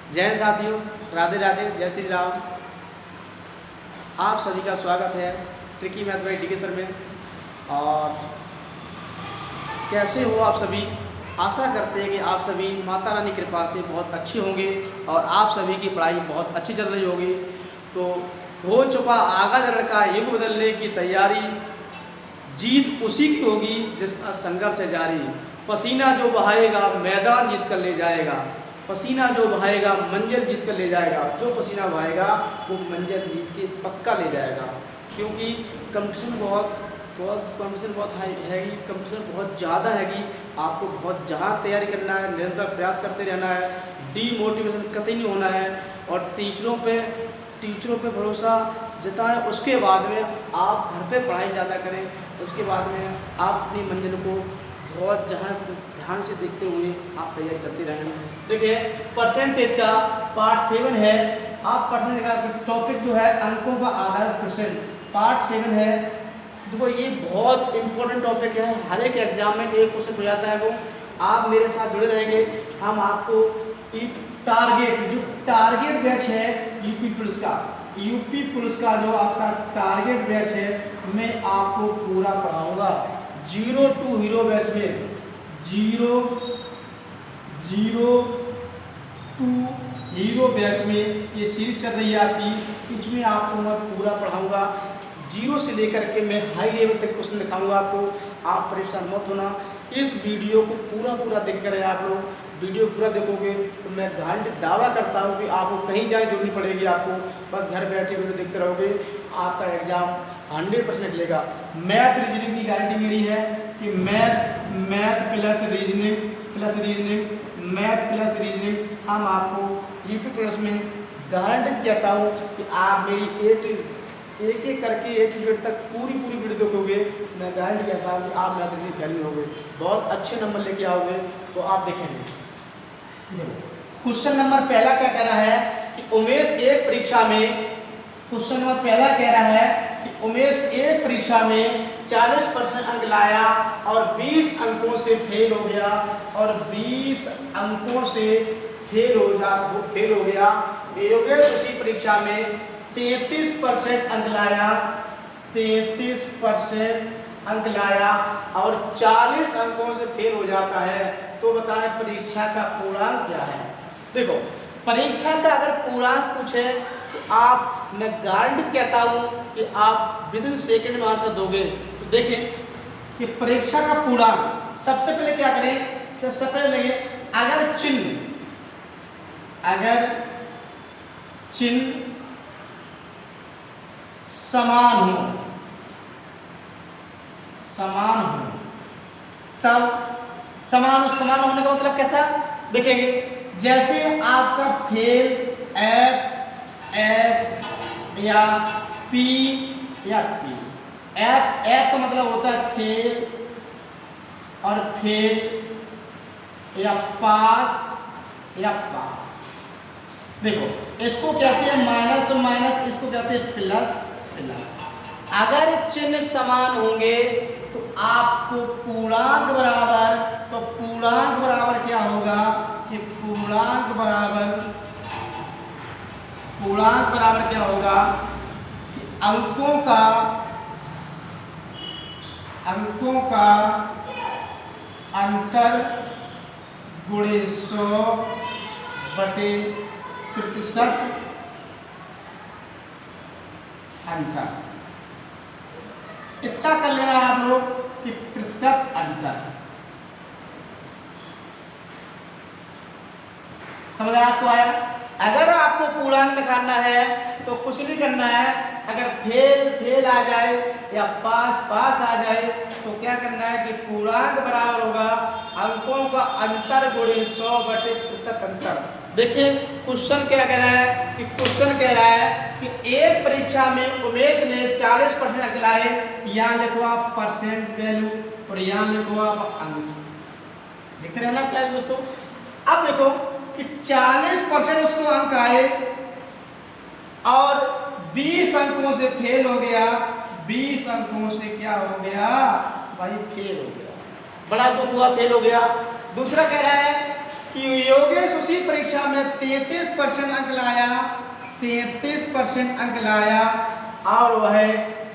जय हिंद साथियों, राधे राधे, जय श्री राम। आप सभी का स्वागत है ट्रिकी मैथ एजुकेशन में। और कैसे हो आप सभी? आशा करते हैं कि आप सभी माता रानी की कृपा से बहुत अच्छे होंगे और आप सभी की पढ़ाई बहुत अच्छी चल रही होगी। तो हो चुका आगाज रण का युग बदलने की तैयारी, जीत उसी की होगी जिसका संघर्ष है जारी। पसीना जो बहाएगा मैदान जीत कर ले जाएगा, पसीना जो बहाएगा मंजिल जीत कर ले जाएगा। जो पसीना बहाएगा वो मंजिल जीत के पक्का ले जाएगा। क्योंकि कंपटीशन कंपटीशन बहुत हाई हैगी, कंपटीशन बहुत ज़्यादा हैगी। आपको बहुत जहाँ तैयारी करना है, निरंतर प्रयास करते रहना है, डीमोटिवेशन कतई नहीं होना है। और टीचरों पे भरोसा जताएं। उसके बाद में आप घर पे पढ़ाई ज़्यादा करें। उसके बाद में आप अपनी मंजिल को बहुत ध्यान से देखते हुए आप तैयारी करते रहें। देखिए, परसेंटेज का पार्ट 7 है। आप परसेंटेज का टॉपिक जो है अंकों का आधारित प्रश्न पार्ट 7 है। देखो, ये बहुत इंपॉर्टेंट टॉपिक है, हर एक एग्जाम में एक क्वेश्चन हो जाता है। वो आप मेरे साथ जुड़े रहेंगे। हम आपको टारगेट बैच है यूपी पुलिस का जो आपका टारगेट बैच है, मैं आपको पूरा पढ़ाऊंगा। 0 to हीरो बैच में, 0 to हीरो बैच में ये सीरीज चल रही है आपकी। इसमें आपको मैं पूरा पढ़ाऊंगा, 0 से लेकर के मैं हाई लेवल तक क्वेश्चन दिखाऊंगा आपको। आप परेशान मत होना। इस वीडियो को पूरा देख कर आप लोग वीडियो पूरा देखोगे तो मैं गारंटी दावा करता हूँ कि आपको कहीं जाने जरूरत नहीं पड़ेगी। आपको बस घर बैठे वीडियो देखते रहोगे, आपका एग्जाम 100% निकलेगा। मैथ रीजनिंग की गारंटी मेरी है कि मैथ प्लस रीजनिंग हम आपको यूपी प्लस में गारंटी से कहता हूँ कि आप मेरी एक करके A to Z तक पूरी वीडियो देखोगे। मैं गारंटी कहता हूँ कि आप मैथ रीजनिंग फेल होगे, बहुत अच्छे नंबर लेके आओगे। तो आप देखेंगे, क्वेश्चन नंबर पहला क्या कह रहा है कि उमेश एक परीक्षा में 40% अंक लाया और 20 अंकों से फेल हो गया योगेश उसी परीक्षा में 33% अंक लाया और 40 अंकों से फेल हो जाता है। तो बताएं परीक्षा का पूर्णांक क्या है? देखो, परीक्षा का अगर पूर्णांक पूछे तो मैं गारंटी से कहता हूँ कि आप विदिन सेकंड में आंसर दोगे। तो देखें कि परीक्षा का पूर्णांक सबसे पहले क्या करें, सबसे पहले देखें अगर चिन्ह समान हो तब समान होने का मतलब कैसा देखेंगे? जैसे आपका फेल एफ या पी एफ का मतलब होता है फेल और फेल या पास। देखो, इसको कहते हैं माइनस, इसको कहते हैं प्लस। अगर चिन्ह समान होंगे तो आपको पूर्णांक बराबर क्या होगा कि पूर्णांक बराबर क्या होगा कि अंकों का अंतर गुणे 100 बटे प्रतिशत अंतर। इतना कर लेना है आप लोग कि प्रतिशत अंतर। समझ आपको आया? अगर आपको पूर्णांक निकालना है तो कुछ नहीं करना है। अगर फेल आ जाए या पास आ जाए तो क्या करना है कि पूर्णांक बराबर होगा अंकों का अंतर गुणे 100 बटे प्रतिशत अंतर। देखिए, क्वेश्चन क्या कह रहा है कि एक परीक्षा में उमेश ने 40% अंक लाए। यहाँ लिखो आप परसेंट वैल्यू और यहाँ लिखो आप अंक। देख रहे हो ना प्यारे दोस्तों? अब देखो कि 40% उसको अंक आए और 20 अंकों से फेल हो गया। 20 अंकों से क्या हो गया भाई? फेल हो गया। बड़ा दुख हुआ, फेल हो गया। दूसरा कह रहा है कि योगेश उसी परीक्षा में 33% अंक लाया, 33% अंक लाया और वह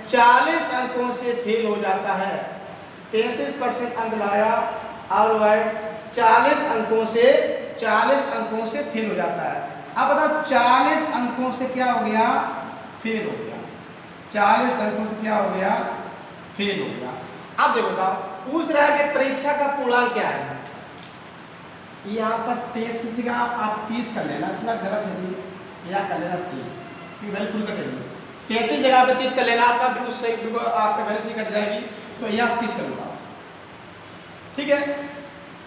40 अंकों से फेल हो जाता है। 33% अंक लाया और वह 40 अंकों से फेल हो जाता है। अब बताओ 40 अंकों से क्या हो गया? फेल हो गया। 40 अंकों से क्या हो गया? फेल हो गया। अब देखो बताओ, पूछ रहा है कि परीक्षा का पूर्णांक क्या है। यहाँ पर 33 का आप 30 कर लेना, थोड़ा गलत है जी, यहाँ कर लेना 30 कि बिल्कुल कटेगी। 33 जगह पे 30 कर लेना, आपका बिल्कुल सही, बिल्कुल आपका वैल्यू सही कट जाएगी। तो यहाँ 30 कर लूँगा, ठीक है।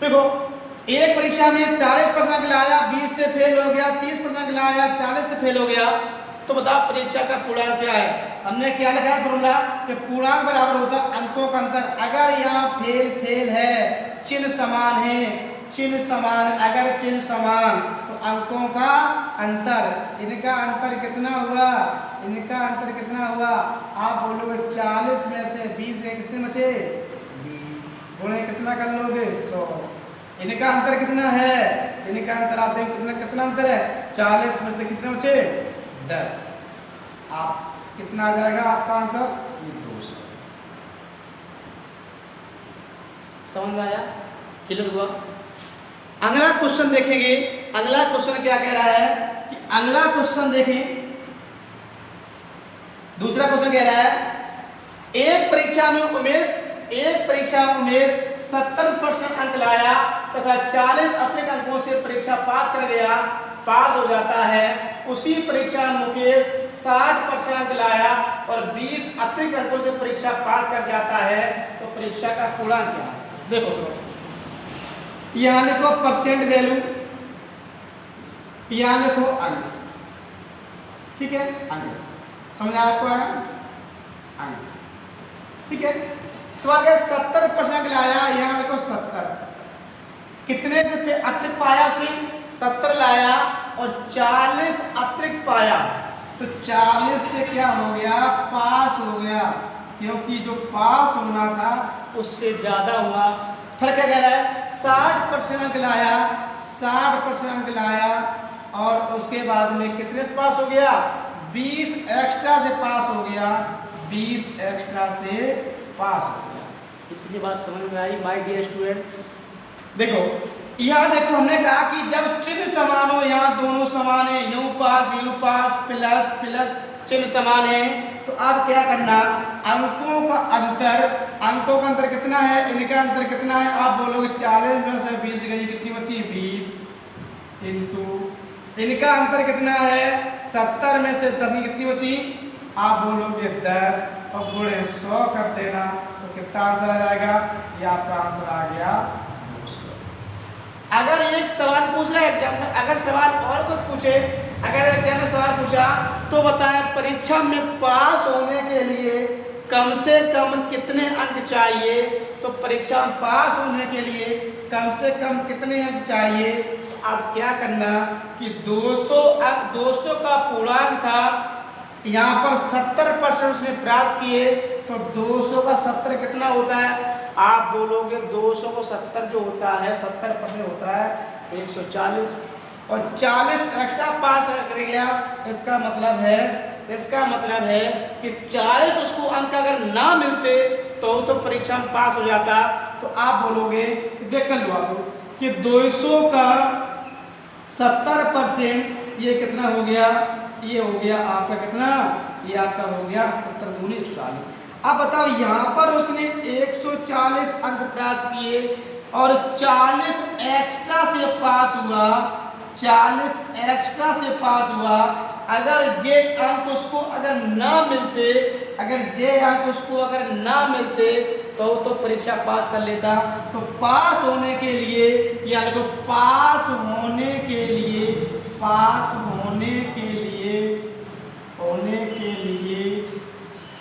देखो एक परीक्षा में 40% लाया, 20 से फेल हो गया, 30% लाया, 40 से फेल हो गया। तो बताओ परीक्षा का पूर्णांक क्या है। हमने क्या लिखा है फॉर्मूला कि पूर्णांक बराबर होता है अंकों का अंतर। अगर यहाँ फेल है, चिन्ह समान है, चिन्ह समान, अगर चिन्ह समान तो अंकों का अंतर। इनका अंतर कितना हुआ? इनका अंतर कितना हुआ? आप बोलोगे 40 में से 20 के कितने बचे? 20 बोले कितना कर लोगे? 100। इनका अंतर कितना है? इनका अंतर आप देखो कितना अंतर है? 40 में से कितने बचे? 10। आप कितना आ जाएगा आपका आंसर? ये 200। समझ में आया? क्लियर हुआ? अगला क्वेश्चन देखेंगे। अगला क्वेश्चन क्या कह रहा है कि अगला क्वेश्चन देखें। दूसरा क्वेश्चन कह रहा है एक परीक्षा में उमेश 70% अंक लाया तथा 40 अतिरिक्त अंकों से परीक्षा पास कर गया, पास हो जाता है। उसी परीक्षा में मुकेश 60% अंक लाया और 20 अतिरिक्त अंकों से परीक्षा पास कर जाता है। तो परीक्षा का पूर्णांक क्या है? देखो सुनो, यहाँ लिखो परसेंट वैल्यू, यहाँ लिखो अंक, ठीक है। अंक समझ आया आपको? अंक, ठीक है। सवाल है 70% लाया, यहाँ लिखो 70। कितने से अतिरिक्त पाया उसने? 70 लाया और 40 अतिरिक्त पाया, तो 40 से क्या हो गया? पास हो गया, क्योंकि जो पास होना था उससे ज्यादा हुआ। फिर क्या कह रहा है? 60% अंक लाया, 60% अंक लाया और उसके बाद में कितने से पास हो गया? 20 एक्स्ट्रा से पास हो गया, 20 एक्स्ट्रा से पास हो गया। इतनी बात समझ में आई माय डियर स्टूडेंट? देखो यहाँ देखो, हमने कहा कि जब चिन्ह समान हो, यहाँ दोनों समान है, यू पास प्लस प्लस चिन्ह समान है, तो अब क्या करना? अंकों का अंतर कितना है? इनका अंतर कितना है? आप बोलोगे 40 में से 20 गई, कितनी बची? 20 इंटू इनका अंतर कितना है? 70 में से 10 कितनी बची? आप बोलोगे 10 और गुणे 100 कर देना, तो कितना आंसर आ जाएगा? ये आपका आंसर आ गया 200। अगर एक सवाल पूछ रहा है एग्जाम में, अगर सवाल और कुछ पूछे, अगर एग्जाम में सवाल पूछा तो बताएं परीक्षा में पास होने के लिए कम से कम कितने अंक चाहिए। तो परीक्षा में पास होने के लिए कम से कम कितने अंक चाहिए? तो अब क्या करना कि 200 का पूर्णांक था, यहाँ पर 70% उसने प्राप्त किए, तो 200 का 70 कितना होता है? आप बोलोगे 200 को 70 जो होता है, 70% होता है 140 और 40 एक्स्ट्रा पास कर गया। इसका मतलब है कि 40 उसको अंक अगर ना मिलते तो परीक्षा में पास हो जाता। तो आप बोलोगे, देख कर लो आप कि 200 का 70% ये कितना हो गया? ये हो गया आपका कितना? ये आपका हो गया 70 दूनी 140। अब बताओ यहाँ पर उसने 140 अंक प्राप्त किए और 40 एक्स्ट्रा से पास हुआ, 40 एक्स्ट्रा से पास हुआ। अगर जे अंक उसको अगर ना मिलते, तो परीक्षा पास कर लेता। तो पास होने के लिए, यानी को पास होने के लिए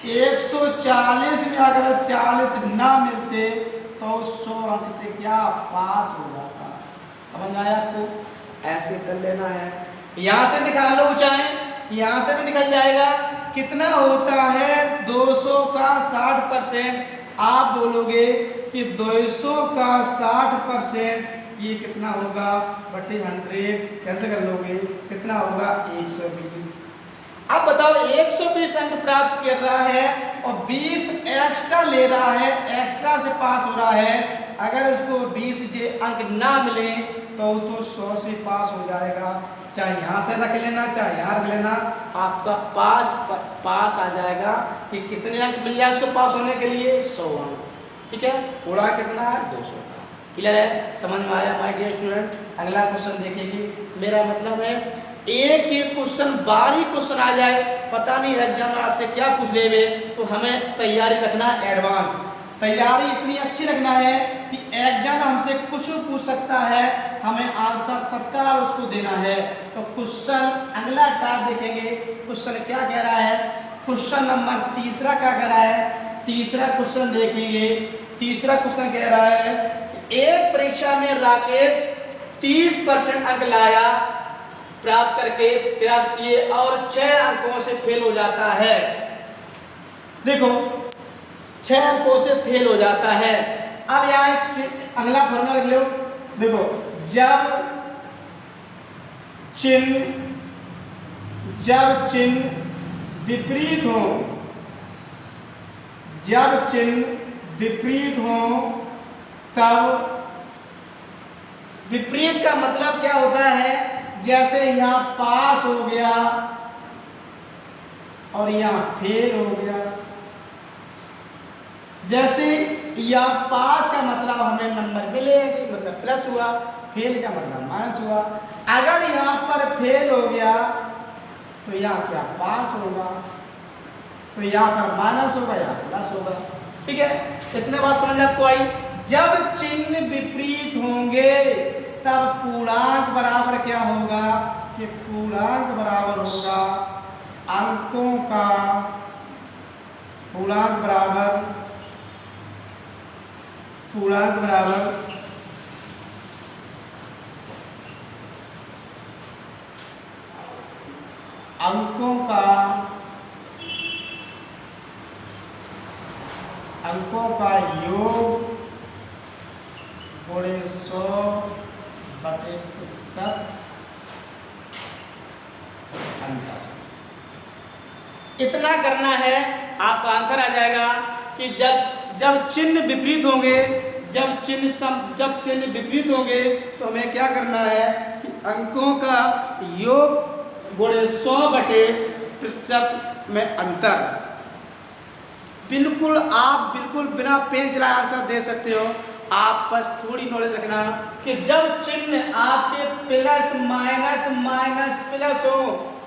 140 में अगर 40 ना मिलते तो 100 अंक से क्या पास हो जाता। समझ में आया आपको? ऐसे कर लेना है। यहाँ से निकाल लो ऊंचाई, यहाँ से भी निकल जाएगा। कितना होता है 200 का 60%? आप बोलोगे कि 200 का 60% ये कितना होगा बटे 100, कैसे कर लोगे, कितना होगा 120। अब बताओ 120 अंक प्राप्त कर रहा है और 20 एक्स्ट्रा ले रहा है, एक्स्ट्रा से पास हो रहा है। अगर उसको 20 जे अंक ना मिले तो 100 से पास हो जाएगा। चाहे यहाँ से रख लेना, चाहे यहाँ रख लेना, आपका पास आ जाएगा। कि कितने अंक मिल जाए उसको पास होने के लिए, 100 अंक। ठीक है, पूरा कितना है, 200 का। क्लियर है, समझ में आया माय डियर स्टूडेंट। अगला क्वेश्चन देखेंगे। मेरा मतलब है एक क्वेश्चन बारीक क्वेश्चन आ जाए, पता नहीं एग्जाम आपसे क्या पूछ लेवे, तो हमें तैयारी रखना एडवांस। तैयारी इतनी अच्छी रखना है कि एग्जाम हमसे कुछ पूछ सकता है, हमें आंसर तत्काल उसको देना है। तो क्वेश्चन अगला टाइप देखेंगे। क्वेश्चन क्या कह रहा है, क्वेश्चन नंबर तीसरा क्या कह रहा है, तीसरा क्वेश्चन देखेंगे। तीसरा क्वेश्चन कह रहा है एक परीक्षा में राकेश 30% अंक लाया, प्राप्त किए और 6 अंकों से फेल हो जाता है। देखो 6 अंकों से फेल हो जाता है। अब यहाँ एक अगला फॉर्मूला लिख लो। देखो जब चिन्ह विपरीत हो, जब चिन्ह विपरीत हो तब, विपरीत का मतलब क्या होता है, जैसे यहाँ पास हो गया और यहाँ फेल हो गया। जैसे यहाँ पास का मतलब हमें नंबर मिलेगी, मतलब प्लस हुआ, फेल का मतलब माइनस हुआ। अगर यहाँ पर फेल हो गया तो यहाँ क्या पास होगा, तो यहाँ पर माइनस होगा, यहाँ प्लस होगा। ठीक है, इतने बात समझ आपको आई। जब चिन्ह विपरीत होंगे तब पूर्णांक बराबर क्या होगा, कि पूर्णांक बराबर होगा अंकों का, पूर्णांक बराबर अंकों का योग गुणे 100/% अंतर। इतना करना है, आपका आंसर आ जाएगा कि जब चिन्ह विपरीत होंगे, जब चिन्ह विपरीत होंगे तो हमें क्या करना है कि अंकों का योग गुणे 100/% में अंतर। बिल्कुल आप बिल्कुल बिना पेन चलाए आंसर दे सकते हो। आप बस थोड़ी नॉलेज रखना कि जब चिन्ह आपके प्लस माइनस माइनस प्लस हो,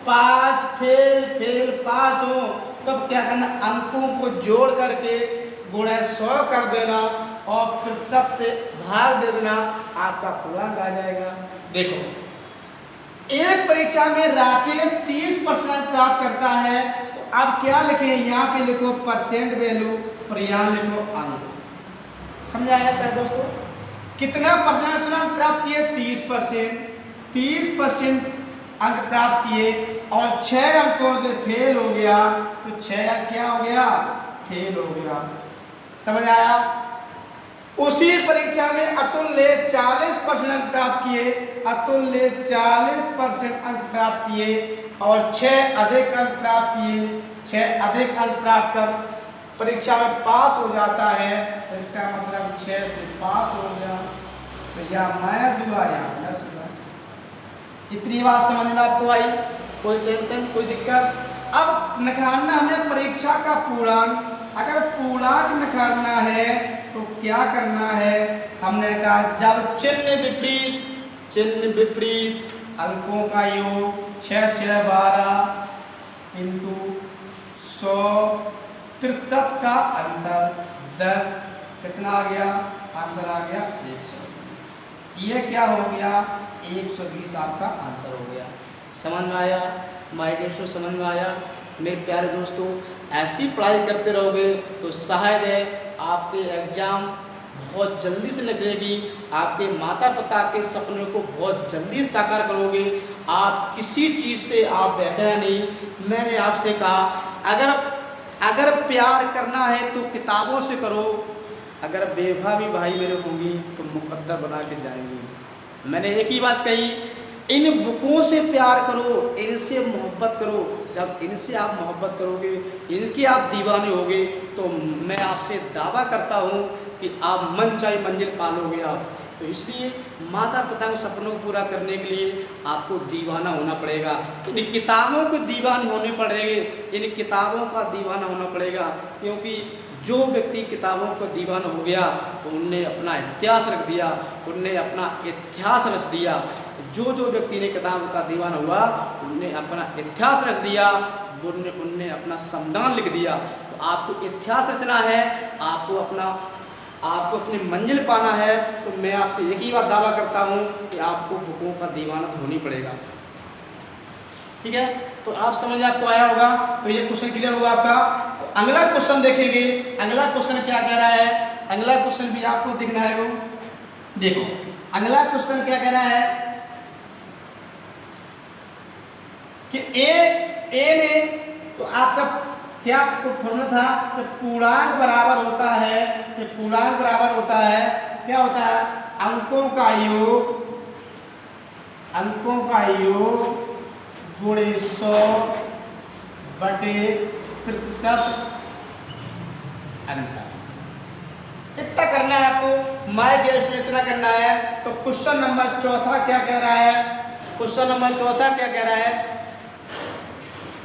पास फेल फेल पास हो, तब क्या करना, अंकों को जोड़ करके गुणे 100 कर देना और प्रतिशत से भाग दे देना, आपका पूर्णांक आ जाएगा। देखो एक परीक्षा में राकेश 30% प्राप्त करता है, तो अब क्या लिखे, यहाँ पे लिखो परसेंट वैल्यू और यहाँ लिखो अंक। समझ आया क्या दोस्तों, कितना परसेंट प्राप्त किए, 30% अंक प्राप्त किए और 6 अंकों से फेल हो गया, तो 6 अंक क्या हो गया, फेल हो गया। समझ आया। उसी परीक्षा में अतुल ने 40% अंक प्राप्त किए, अतुल ने 40% अंक प्राप्त किए और 6 अधिक अंक प्राप्त किए, 6 अधिक अंक प्राप्त कर परीक्षा में पास हो जाता है। तो इसका मतलब 6 से पास हो गया, तो यह माइनस हुआ या प्लस हुआ। इतनी बात समझ में आपको आई, कोई टेंशन कोई दिक्कत। अब निकालना हमें परीक्षा का पूर्णांक। अगर पूर्णांक निकालना है तो क्या करना है, हमने कहा जब चिन्ह विपरीत अंकों का योग 6 6 12 इंटू 100 प्रतिशत का अंतर 10, कितना आ गया, आंसर आ गया 120। ये क्या हो गया, 120 आपका आंसर हो गया। समझ में आया माय डियर स्टूडेंट, समझ में आया मेरे प्यारे दोस्तों। ऐसी पढ़ाई करते रहोगे तो शायद है आपके एग्ज़ाम बहुत जल्दी से निकलेगी, आपके माता पिता के सपनों को बहुत जल्दी साकार करोगे। आप किसी चीज़ से आप बहना नहीं। मैंने आपसे कहा अगर प्यार करना है तो किताबों से करो, अगर बेवफा भी भाई मेरे होंगी तो मुकद्दर बना के जाएंगे। मैंने एक ही बात कही, इन बुकों से प्यार करो, इनसे मोहब्बत करो। जब इनसे आप मोहब्बत करोगे, इनके आप दीवाने होगे, तो मैं आपसे दावा करता हूँ कि आप मनचाही मंजिल पालोगे आप। तो इसलिए माता पिता के सपनों को पूरा करने के लिए आपको दीवाना होना पड़ेगा। इन किताबों के दीवाने होने पड़ेंगे, इन किताबों का दीवाना होना पड़ेगा। क्योंकि जो व्यक्ति किताबों का दीवाना हो गया तो उनने अपना इतिहास रख दिया, उनने अपना इतिहास रच दिया। जो व्यक्ति ने किताबों का दीवाना हुआ, उनने अपना इतिहास रच दिया, उनने अपना संविधान लिख दिया। तो आपको इतिहास रचना है, आपको अपनी मंजिल पाना है, तो मैं आपसे एक ही बात दावा करता हूँ कि आपको बुकों का दीवाना तो होनी पड़ेगा। ठीक है, तो आप समझ आपको आया होगा। तो ये क्वेश्चन क्लियर होगा आपका। तो अगला क्वेश्चन देखेंगे, अगला क्वेश्चन क्या कह रहा है, अगला क्वेश्चन भी आपको दिखना है। वो देखो अगला क्वेश्चन क्या कह रहा है कि ए ने, तो आपका क्या फॉर्मूला था, तो पूर्णांक बराबर होता है, ये पूर्णांक बराबर होता है, क्या होता है, अंकों का योग गुणे 100 बटे प्रतिशत अंतर। इतना करना है आपको, माय डियर स्टूडेंट, इतना करना है। तो क्वेश्चन नंबर चौथा क्या कह रहा है, क्वेश्चन नंबर चौथा क्या कह रहा है,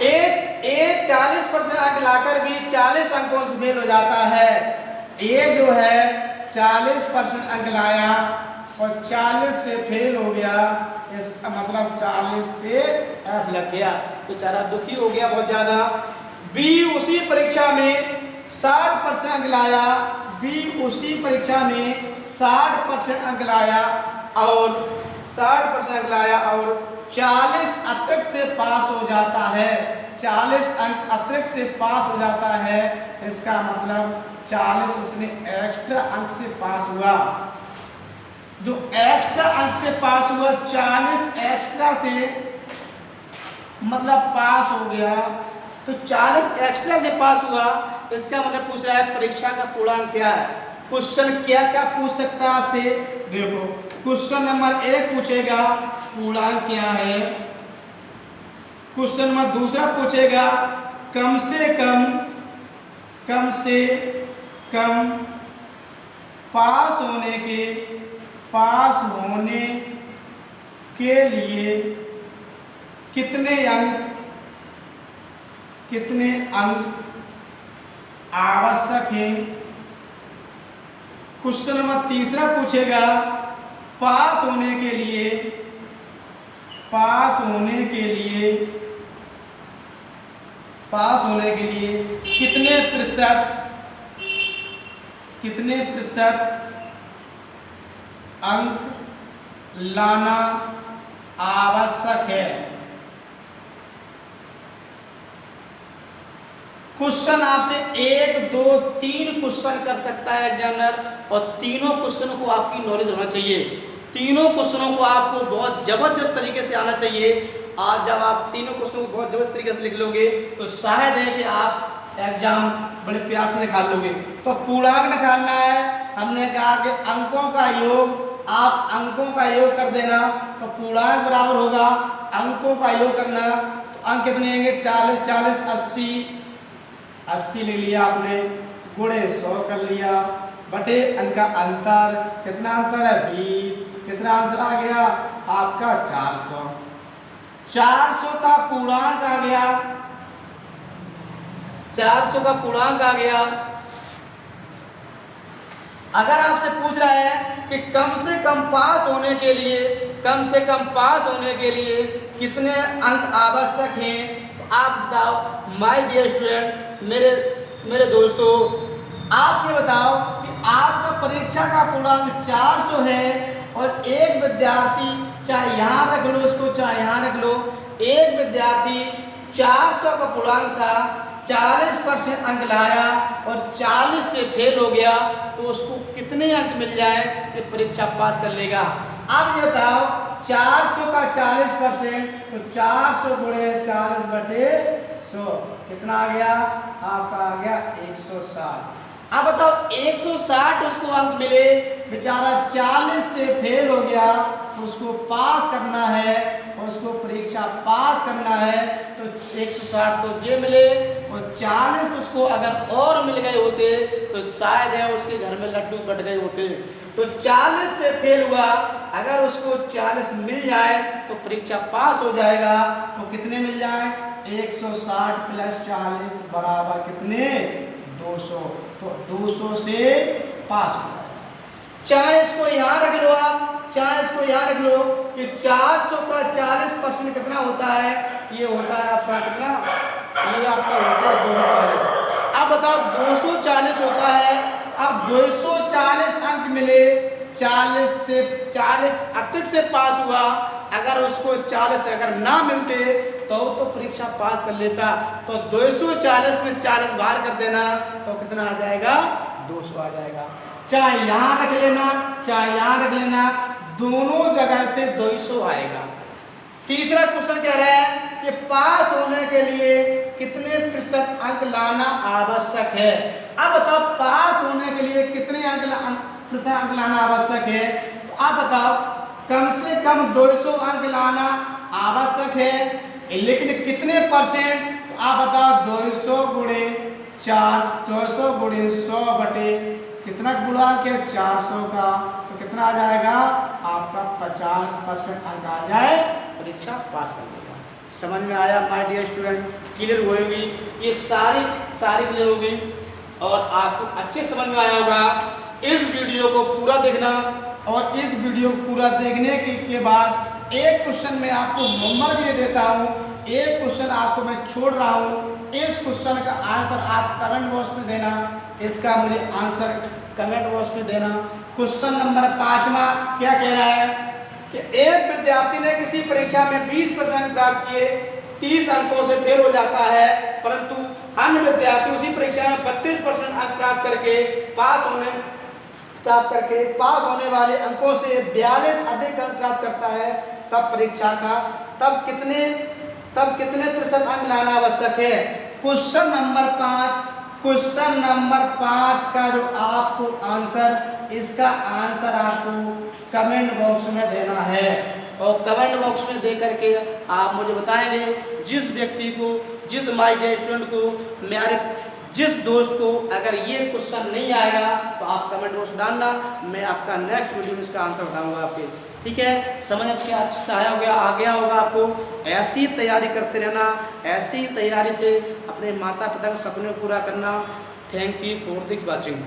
एक 40% अंक लाकर भी 40 अंकों से फेल हो जाता है। ये जो है 40% अंक लाया और 40 से फेल हो गया, इसका मतलब 40 से F लग गया, तो बेचारा दुखी हो गया बहुत ज्यादा। बी उसी परीक्षा में 60% अंक लाया, बी उसी परीक्षा में 60% अंक लाया और 60% अंक लाया और 40 अतिरिक्त से पास हो जाता है, 40 अंक अतिरिक्त से पास हो जाता है। इसका मतलब 40 उसने एक्स्ट्रा अंक से पास हुआ। जो एक्स्ट्रा अंक से पास हुआ, 40 एक्स्ट्रा से मतलब पास हो गया, तो 40 एक्स्ट्रा से पास हुआ। इसका मतलब पूछ रहा है परीक्षा का पूर्णांक क्या है। क्वेश्चन क्या क्या पूछ सकता है आपसे, देखो क्वेश्चन नंबर 1 पूछेगा पूर्णांक क्या है, क्वेश्चन नंबर दूसरा पूछेगा कम से कम पास होने के लिए कितने अंक आवश्यक हैं। क्वेश्चन नंबर तीसरा पूछेगा पास होने के लिए कितने प्रतिशत अंक लाना आवश्यक है। क्वेश्चन आपसे 1, 2, 3 क्वेश्चन कर सकता है एग्जामिनर, और तीनों क्वेश्चनों को आपकी नॉलेज होना चाहिए। तीनों क्वेश्चनों को आपको बहुत जबरदस्त तरीके से आना चाहिए। आज जब आप तीनों क्वेश्चनों को बहुत जबरदस्त तरीके से लिख लोगे तो शायद है कि आप एग्जाम बड़े प्यार से निकाल लोगे। तो पूर्णांक निकालना है, हमने कहा कि अंकों का योग, आप अंकों का योग कर देना, तो पूर्णांक बराबर होगा अंकों का योग करना। तो अंक कितने आएंगे, 40 40 80 ले लिया आपने, गुणे 100 कर लिया, बटे अंक का अंतर, कितना अंतर है 20, कितना आंसर आ गया आपका 400। 400 का पूर्णांक आ गया, 400 का पूर्णांक आ गया। अगर आपसे पूछ रहा है कि कम से कम पास होने के लिए कितने अंक आवश्यक हैं, तो आप बताओ माय डियर स्टूडेंट, मेरे दोस्तों, आप ये बताओ कि आपका परीक्षा का पूर्णांक 400 है और एक विद्यार्थी, चाहे यहाँ रख लो इसको, चाहे यहाँ रख लो, एक विद्यार्थी 400 का पूर्णांक था, 40% अंक लाया और 40 से फेल हो गया, तो उसको कितने अंक मिल जाए कि परीक्षा पास कर लेगा। अब ये बताओ 400 का 40%, तो 400 गुणे 40 बटे 100 कितना आ गया आपका, आ गया 160। अब बताओ 160 उसको अंक मिले, बेचारा 40 से फेल हो गया, उसको पास करना है, उसको परीक्षा पास करना है तो 160 तो जे मिले और 40 उसको अगर और मिल गए होते तो शायद है उसके घर में लड्डू बट गए होते। तो 40 से फेल हुआ, अगर उसको 40 मिल जाए तो परीक्षा पास हो जाएगा। तो कितने मिल जाए? 160 प्लस 40 बराबर कितने? 200। तो 200 से पास हो जाएगा। चाहे इसको यहाँ रख लो आप, चाहे इसको यहाँ रख लो कि 400 का 40% कितना होता है? ये होता है आपका कितना? ये आपका होता है 240। अब बताओ 240 होता है। अब 240 अंक मिले, 40 से 40 अतिरिक्त से पास हुआ। अगर उसको 40 अगर ना मिलते तो परीक्षा पास कर लेता। तो 240 में 40 बाहर कर देना तो कितना आ जाएगा? 200 आ जाएगा। चाहे यहाँ रख लेना, चाहे यहाँ रख लेना, दोनों जगह से 200 आएगा। तीसरा क्वेश्चन कह रहा है कि पास होने के लिए कितने प्रतिशत अंक लाना आवश्यक है। अब बताओ पास होने के लिए कितने प्रतिशत अंक लाना आवश्यक है। तो आप बताओ कम से कम 200 अंक लाना आवश्यक है, लेकिन कितने परसेंट? तो आप बताओ 200 गुणे 4, 200 गुणे 100 बटे कितना गुणांक है? 400 का। तो कितना आ जाएगा? आपका 50% अंक आ जाए, परीक्षा पास कर लेगा। समझ में आया माय डियर स्टूडेंट? क्लियर होगी ये सारी क्लियर होगी और आपको अच्छे समझ में आया होगा। इस वीडियो को पूरा देखना और इस वीडियो को पूरा देखने के बाद एक क्वेश्चन मैं आपको होमवर्क भी देता हूँ, एक क्वेश्चन आपको मैं छोड़ रहा हूँ। इस क्वेश्चन का आंसर आप कमेंट बॉक्स में देना, इसका मुझे आंसर कमेंट बॉक्स में देना। क्वेश्चन नंबर 5वां क्या कह रहा है कि एक विद्यार्थी ने किसी परीक्षा में 20% प्राप्त किए, 30 अंकों से फेल हो जाता है, परंतु अन्य विद्यार्थी उसी परीक्षा में 32% अंक प्राप्त करके पास होने वाले अंकों से 42 अधिक अंक प्राप्त करता है। तब परीक्षा का तब कितने प्रतिशत अंक लाना आवश्यक है? क्वेश्चन नंबर 5 का जो आपको आंसर, इसका आंसर आपको कमेंट बॉक्स में देना है और कमेंट बॉक्स में दे करके आप मुझे बताएंगे जिस व्यक्ति को, जिस माय डियर स्टूडेंट को, मेरे जिस दोस्त को अगर ये क्वेश्चन नहीं आएगा तो आप कमेंट बॉक्स डालना, मैं आपका नेक्स्ट वीडियो में इसका आंसर बताऊंगा आपके। ठीक है, समझ में अच्छा से आ गया होगा आपको। ऐसी तैयारी करते रहना, ऐसी तैयारी से अपने माता पिता के सपने पूरा करना। Thank you for this watching.